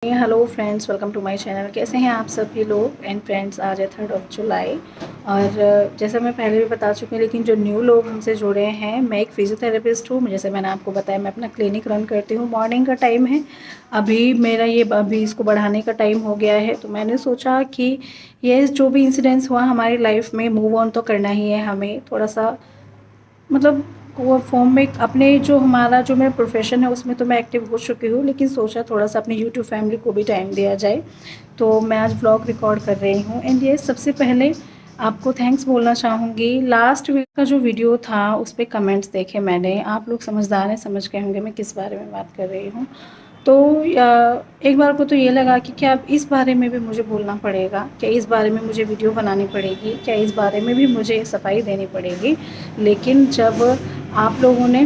Hello friends, welcome to my channel. कैसे हैं आप सभी लोग एंड फ्रेंड्स। आज है 3 जुलाई और जैसे मैं पहले भी बता चुकी हूँ, लेकिन जो न्यू लोग हमसे जुड़े हैं, मैं एक फिजियोथेरेपिस्ट हूँ। जैसे मैंने आपको बताया, मैं अपना क्लिनिक रन करती हूँ। मॉर्निंग का टाइम है। अभी इसको बढ़ाने का टाइम हो गया है। तो मैंने सोचा कि ये जो भी इंसिडेंट्स हुआ हमारी लाइफ में, मूव ऑन तो करना ही है हमें। थोड़ा सा मतलब वो फॉर्म में अपने जो मेरा प्रोफेशन है उसमें तो मैं एक्टिव हो चुकी हूँ, लेकिन सोचा थोड़ा सा अपनी यूट्यूब फैमिली को भी टाइम दिया जाए। तो मैं आज व्लॉग रिकॉर्ड कर रही हूँ। एंड ये सबसे पहले आपको थैंक्स बोलना चाहूँगी। लास्ट वीक का जो वीडियो था उस पर कमेंट्स देखे मैंने। आप लोग समझदार हैं, समझ गए होंगे मैं किस बारे में बात कर रही हूँ। तो एक बार को तो ये लगा कि क्या अब इस बारे में भी मुझे बोलना पड़ेगा, क्या इस बारे में मुझे वीडियो बनानी पड़ेगी, क्या इस बारे में भी मुझे सफाई देनी पड़ेगी। लेकिन जब आप लोगों ने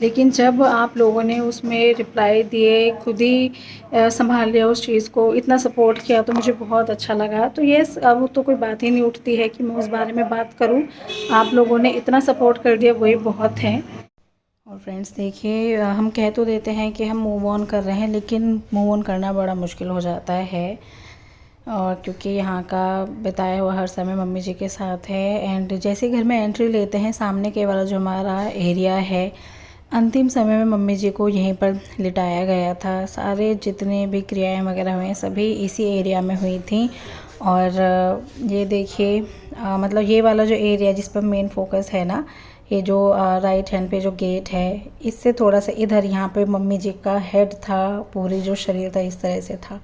लेकिन जब आप लोगों ने उसमें रिप्लाई दिए, खुद ही संभाल लिया उस चीज़ को, इतना सपोर्ट किया, तो मुझे बहुत अच्छा लगा। तो यस, अब तो कोई बात ही नहीं उठती है कि मैं उस बारे में बात करूं। आप लोगों ने इतना सपोर्ट कर दिया, वही बहुत है। और फ्रेंड्स देखिए, हम कह तो देते हैं कि हम मूव ऑन कर रहे हैं, लेकिन मूव ऑन करना बड़ा मुश्किल हो जाता है। और क्योंकि यहाँ का बिताया हुआ हर समय मम्मी जी के साथ है। एंड जैसे घर में एंट्री लेते हैं, सामने के वाला जो हमारा एरिया है, अंतिम समय में मम्मी जी को यहीं पर लिटाया गया था। सारे जितने भी क्रियाएं वगैरह हुए सभी इसी एरिया में हुई थी। और ये देखिए, मतलब ये वाला जो एरिया जिस पर मेन फोकस है ना, ये जो राइट हैंड पे जो गेट है, इससे थोड़ा सा इधर यहाँ पे मम्मी जी का हेड था, पूरी जो शरीर था इस तरह से था।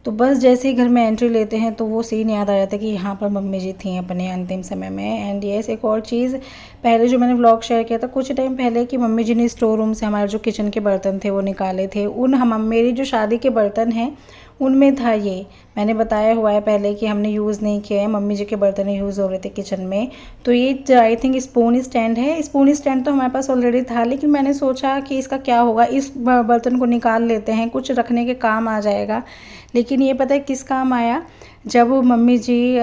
तो बस जैसे ही घर में एंट्री लेते हैं तो वो सीन याद आ जाता है कि यहाँ पर मम्मी जी थी अपने अंतिम समय में। एंड यस, एक और चीज़, पहले जो मैंने व्लॉग शेयर किया था कुछ टाइम पहले, कि मम्मी जी ने स्टोर रूम से हमारे जो किचन के बर्तन थे वो निकाले थे। मेरी जो शादी के बर्तन हैं उनमें था ये। मैंने बताया हुआ है पहले कि हमने यूज़ नहीं किया है, मम्मी जी के बर्तन यूज़ हो रहे थे किचन में। तो ये आई थिंक स्पून स्टैंड है। स्पून स्टैंड तो हमारे पास ऑलरेडी था, लेकिन मैंने सोचा कि इसका क्या होगा, इस बर्तन को निकाल लेते हैं, कुछ रखने के काम आ जाएगा। लेकिन ये पता है किस काम आया, जब मम्मी जी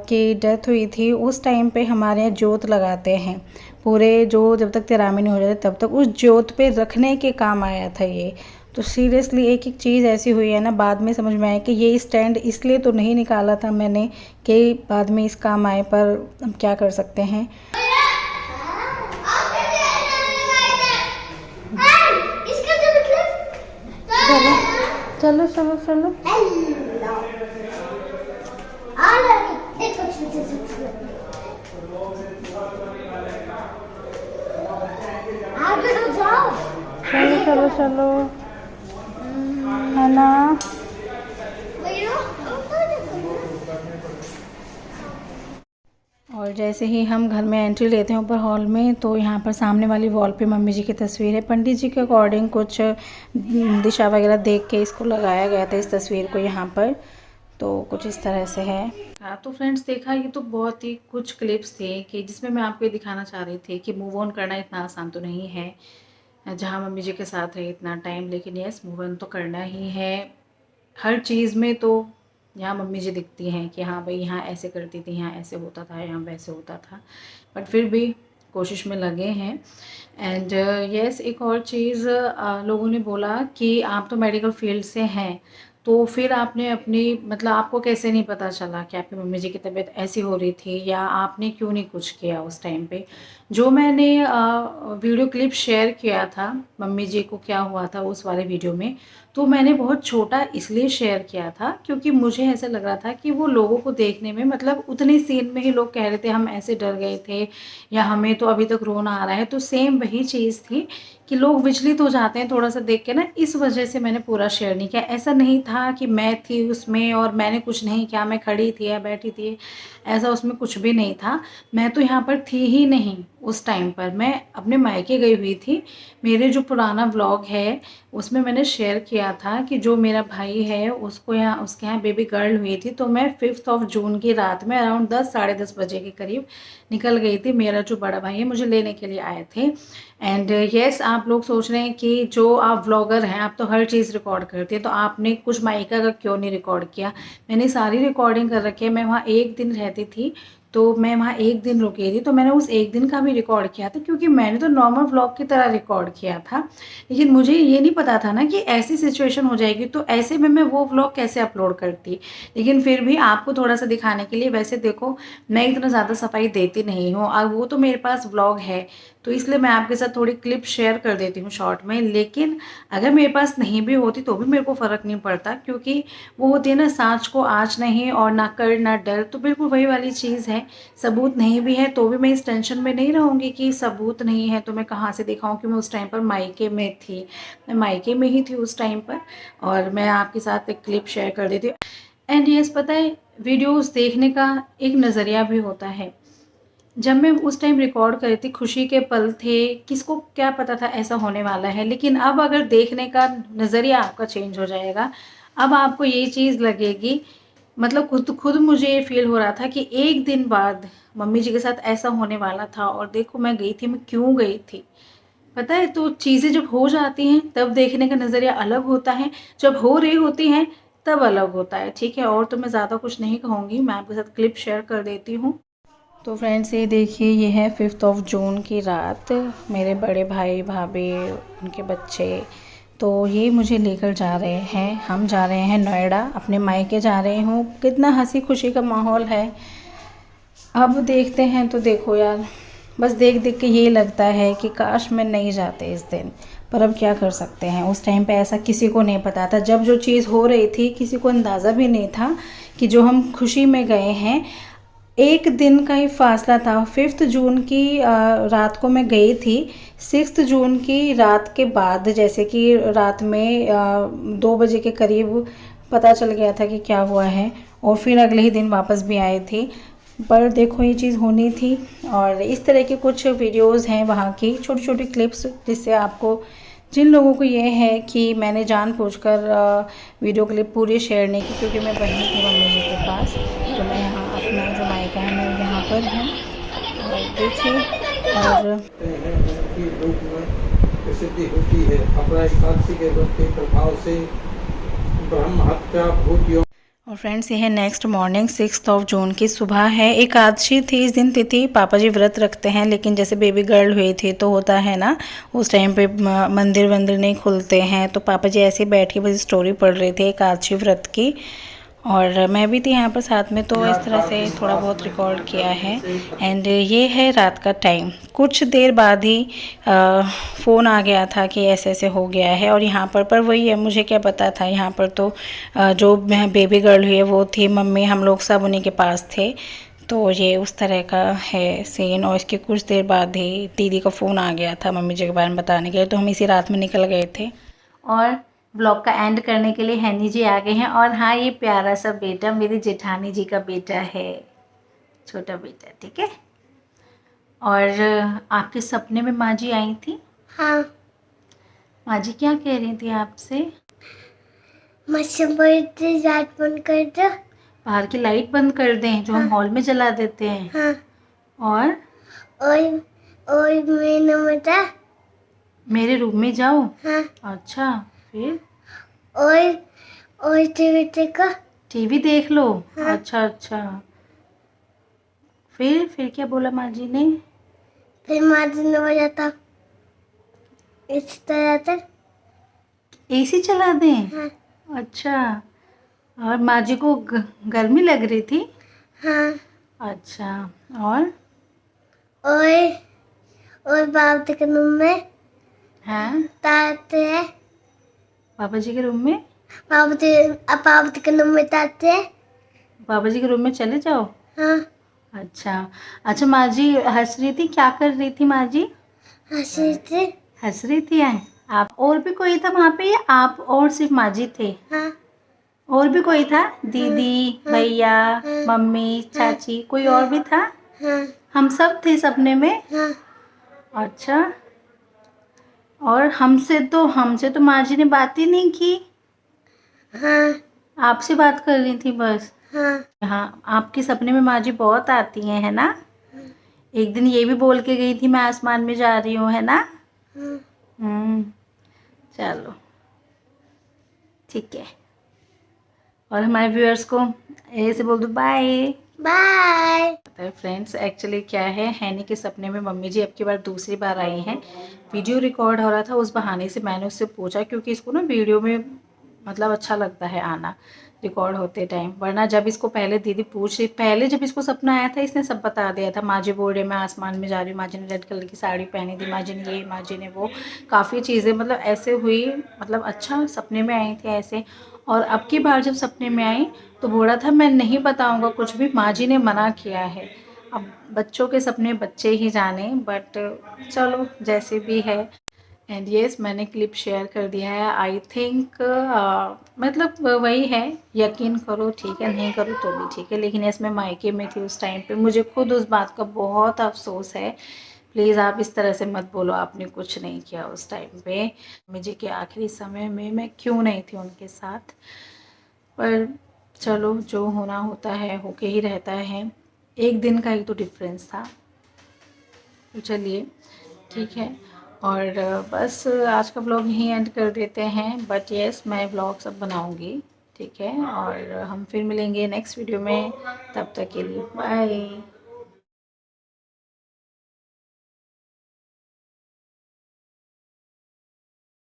की डेथ हुई थी उस टाइम पे हमारे यहाँ जोत लगाते हैं पूरे, जो जब तक तिरामी नहीं हो जाती तब तक उस जोत पे रखने के काम आया था ये। तो सीरियसली एक एक चीज़ ऐसी हुई है ना, बाद में समझ में आया कि ये स्टैंड इसलिए तो नहीं निकाला था मैंने कि बाद में इस काम आए, पर हम क्या कर सकते हैं। चलो चलो चलो चलो। चलो चलो चलो, है ना। और जैसे ही हम घर में एंट्री लेते हैं ऊपर हॉल में, तो यहाँ पर सामने वाली वॉल पे मम्मी जी की तस्वीर है। पंडित जी के अकॉर्डिंग कुछ दिशा वगैरह देख के इसको लगाया गया था, इस तस्वीर को यहाँ पर। तो कुछ इस तरह से है। हाँ तो फ्रेंड्स देखा, ये तो बहुत ही कुछ क्लिप्स थे कि जिसमें मैं आपको ये दिखाना चाह रही थी कि मूव ऑन करना इतना आसान तो नहीं है। जहाँ मम्मी जी के साथ रहे इतना टाइम, लेकिन यस, मूव ऑन तो करना ही है। हर चीज़ में तो यहाँ मम्मी जी दिखती हैं कि हाँ भाई, यहाँ ऐसे करती थी, यहाँ ऐसे होता था, यहाँ वैसे होता था, बट फिर भी कोशिश में लगे हैं। एंड यस, एक और चीज़, लोगों ने बोला कि आप तो मेडिकल फील्ड से हैं, तो फिर आपने अपनी, मतलब आपको कैसे नहीं पता चला कि आपकी मम्मी जी की तबीयत ऐसी हो रही थी, या आपने क्यों नहीं कुछ किया उस टाइम पे। जो मैंने वीडियो क्लिप शेयर किया था मम्मी जी को क्या हुआ था उस वाले वीडियो में, तो मैंने बहुत छोटा इसलिए शेयर किया था क्योंकि मुझे ऐसा लग रहा था कि वो लोगों को देखने में, मतलब उतने सीन में ही लोग कह रहे थे हम ऐसे डर गए थे, या हमें तो अभी तक रोना आ रहा है। तो सेम वही चीज़ थी कि लोग विचलित हो जाते हैं थोड़ा सा देख के ना, इस वजह से मैंने पूरा शेयर नहीं किया। ऐसा नहीं था कि मैं थी उसमें और मैंने कुछ नहीं किया, मैं खड़ी थी या बैठी थी, ऐसा उसमें कुछ भी नहीं था। मैं तो यहाँ पर थी ही नहीं उस टाइम पर, मैं अपने मायके गई हुई थी। मेरे जो पुराना व्लॉग है उसमें मैंने शेयर किया था कि जो मेरा भाई है उसको यहाँ, उसके यहाँ बेबी गर्ल हुई थी, तो मैं 5 जून की रात में अराउंड 10 साढ़े 10 बजे के करीब निकल गई थी। मेरा जो बड़ा भाई है मुझे लेने के लिए आए थे। एंड यस, आप लोग सोच रहे हैं कि जो आप व्लॉगर हैं आप तो हर चीज़ रिकॉर्ड करते हैं, तो आपने कुछ मायका का क्यों नहीं रिकॉर्ड किया। मैंने सारी रिकॉर्डिंग कर रखी है। मैं वहाँ एक दिन रहती थी तो मैं वहाँ एक दिन रुकी थी, तो मैंने उस एक दिन का भी रिकॉर्ड किया था, क्योंकि मैंने तो नॉर्मल व्लॉग की तरह रिकॉर्ड किया था। लेकिन मुझे ये नहीं पता था ना कि ऐसी सिचुएशन हो जाएगी, तो ऐसे में मैं वो व्लॉग कैसे अपलोड करती। लेकिन फिर भी आपको थोड़ा सा दिखाने के लिए, वैसे देखो मैं इतना ज़्यादा सफाई देती नहीं हूँ, और वो तो मेरे पास व्लॉग है, तो इसलिए मैं आपके साथ थोड़ी क्लिप शेयर कर देती हूँ शॉर्ट में। लेकिन अगर मेरे पास नहीं भी होती तो भी मेरे को फ़र्क नहीं पड़ता, क्योंकि वो होती है ना, सांच को आँच नहीं, और ना कर ना डर, तो बिल्कुल वही वाली चीज़ है। सबूत नहीं भी है तो भी मैं इस टेंशन में नहीं रहूँगी कि सबूत नहीं है तो मैं कहाँ से दिखाऊँ, कि मैं उस टाइम पर मायके में थी, मैं मायके में ही थी उस टाइम पर। और मैं आपके साथ एक क्लिप शेयर कर देती हूँ। एंड यस, पता है, वीडियोस देखने का एक नज़रिया भी होता है। जब मैं उस टाइम रिकॉर्ड कर रही थी, खुशी के पल थे, किसको क्या पता था ऐसा होने वाला है। लेकिन अब अगर देखने का नज़रिया आपका चेंज हो जाएगा, अब आपको ये चीज़ लगेगी, मतलब खुद खुद मुझे ये फ़ील हो रहा था कि एक दिन बाद मम्मी जी के साथ ऐसा होने वाला था, और देखो मैं गई थी, मैं क्यों गई थी, पता है। तो चीज़ें जब हो जाती हैं तब देखने का नज़रिया अलग होता है, जब हो रही होती हैं तब अलग होता है, ठीक है। और तो मैं ज़्यादा कुछ नहीं कहूँगी, मैं आपके साथ क्लिप शेयर कर देती हूँ। तो फ्रेंड्स, ये देखिए, ये है 5 जून की रात। मेरे बड़े भाई भाभी, उनके बच्चे, तो ये मुझे लेकर जा रहे हैं। हम जा रहे हैं नोएडा, अपने मायके जा रही हूँ। कितना हंसी खुशी का माहौल है। अब देखते हैं, तो देखो यार, बस देख देख के ये लगता है कि काश मैं नहीं जाते इस दिन। पर अब क्या कर सकते हैं, उस टाइम पे ऐसा किसी को नहीं पता था। जब जो चीज़ हो रही थी किसी को अंदाज़ा भी नहीं था कि जो हम खुशी में गए हैं, एक दिन का ही फासला था। 5 जून की रात को मैं गई थी। 6 जून की रात के बाद, जैसे कि रात में 2 बजे के करीब पता चल गया था कि क्या हुआ है, और फिर अगले ही दिन वापस भी आए थे। पर देखो ये चीज़ होनी थी। और इस तरह के कुछ वीडियोस हैं वहाँ की, छोटी छोटी क्लिप्स, जिससे आपको, जिन लोगों को ये है कि मैंने जानबूझकर वीडियो क्लिप पूरी शेयर नहीं की, क्योंकि मैं वहीं थी मम्मी जी के पास, तो मैं यहाँ अपना जो मायका है मैं यहाँ पर हूँ। और देखिए, और प्रसिद्धि होती है। अपना एकादशी के व्रत के प्रभाव से ब्रह्म हत्या भूतियों। और फ्रेंड्स, ये है नेक्स्ट मॉर्निंग, 6 जून की सुबह है। एकादशी थी इस दिन, तिथि पापा जी व्रत रखते हैं, लेकिन जैसे बेबी गर्ल हुई थी तो होता है ना, उस टाइम पे मंदिर वंदिर नहीं खुलते हैं, तो पापा जी ऐसे ही बैठ के बस स्टोरी पढ़ रहे थे एकादशी व्रत की। और मैं भी थी यहाँ पर साथ में, तो इस तरह से थोड़ा बहुत रिकॉर्ड किया है। एंड ये है रात का टाइम। कुछ देर बाद ही फ़ोन आ गया था कि ऐसे ऐसे हो गया है। और यहाँ पर वही है, मुझे क्या पता था। यहाँ पर तो जो बेबी गर्ल हुई है वो थी, मम्मी, हम लोग सब उन्हीं के पास थे। तो ये उस तरह का है सीन। और इसके कुछ देर बाद ही दीदी का फ़ोन आ गया था मम्मी जी के बारे में बताने के लिए, तो हम इसी रात में निकल गए थे। और ब्लॉग का एंड करने के लिए हैनी जी आ गए हैं। और हाँ, ये प्यारा सा बेटा मेरी जेठानी जी का बेटा है, छोटा बेटा, ठीक है। और आपके सपने में माँ जी आई थी? हाँ। माँ जी क्या कह रही थी आपसे? लाइट बंद कर दो। बाहर की लाइट बंद कर दें, जो हम हॉल में जला देते हैं। हाँ। और मैंने बता। मेरे रूम में जाओ। हाँ। अच्छा, फिर? और टीवी देखो। टीवी देख लो। हाँ। अच्छा अच्छा, फिर क्या बोला माँ जी ने? फिर माँ जी ने बोला था इस तरह से एसी चला दें। हाँ। अच्छा, और माँ जी को गर्मी लग रही थी? हाँ। अच्छा, और? और बाबू के रूम में हाँ, ताते हैं। पापा जी के रूम में? बाबू के रूम में ताते हैं। पापा जी के रूम में चले जाओ। हाँ। अच्छा अच्छा, माँ जी हंस रही थी, क्या कर रही थी माँ जी? हंसी थी। हंस रही थी। आप, और भी कोई था वहाँ पे, या आप और सिर्फ माँ जी थे? हाँ। और भी कोई था? दीदी, भैया, मम्मी, चाची, कोई और भी था? हाँ। हम सब थे सपने में? हाँ। अच्छा, और हमसे तो माँ जी ने बात ही नहीं की। हाँ। आपसे बात कर रही थी बस? हाँ। हाँ, आपके सपने में माँ जी बहुत आती हैं, है ना? एक दिन ये भी बोल के गई थी, मैं आसमान में जा रही हूँ, है ना? चलो, ठीक है। और हमारे व्यूअर्स को ऐसे बोल दो बाय। बाय। फ्रेंड्स एक्चुअली क्या है, हैनी के सपने में मम्मी जी अब की बार दूसरी बार आई हैं। वीडियो रिकॉर्ड हो रहा था, उस बहाने से मैंने उससे पूछा, क्योंकि इसको ना वीडियो में मतलब अच्छा लगता है आना रिकॉर्ड होते टाइम। वरना जब इसको पहले दीदी पूछ रही, पहले जब इसको सपना आया था इसने सब बता दिया था। माँ जी बोल रहे मैं आसमान में जा रही हूँ, माँ जी ने रेड कलर की साड़ी पहनी थी, माँ जी ने ये, माँ जी ने वो, काफ़ी चीज़ें मतलब ऐसे हुई, मतलब अच्छा सपने में आई थी ऐसे। और अब की बार जब सपने में आई तो बोला था मैं नहीं बताऊंगा कुछ भी, माँ जी ने मना किया है। अब बच्चों के सपने बच्चे ही जाने, बट चलो जैसे भी है। एंड येस मैंने क्लिप शेयर कर दिया है। आई थिंक मतलब वही है, यकीन करो ठीक है, नहीं करो तो भी ठीक है। लेकिन यस मैं मायके में थी उस टाइम पे, मुझे खुद उस बात का बहुत अफसोस है। प्लीज़ आप इस तरह से मत बोलो आपने कुछ नहीं किया उस टाइम पे। मुझे के आखिरी समय में मैं क्यों नहीं थी उनके साथ, पर चलो जो होना होता है होके ही रहता है। एक दिन का ही तो डिफरेंस था, तो चलिए ठीक है। और बस आज का ब्लॉग यहीं एंड कर देते हैं। बट येस मैं ब्लॉग सब बनाऊंगी, ठीक है। और हम फिर मिलेंगे नेक्स्ट वीडियो में, तब तक के लिए बाय।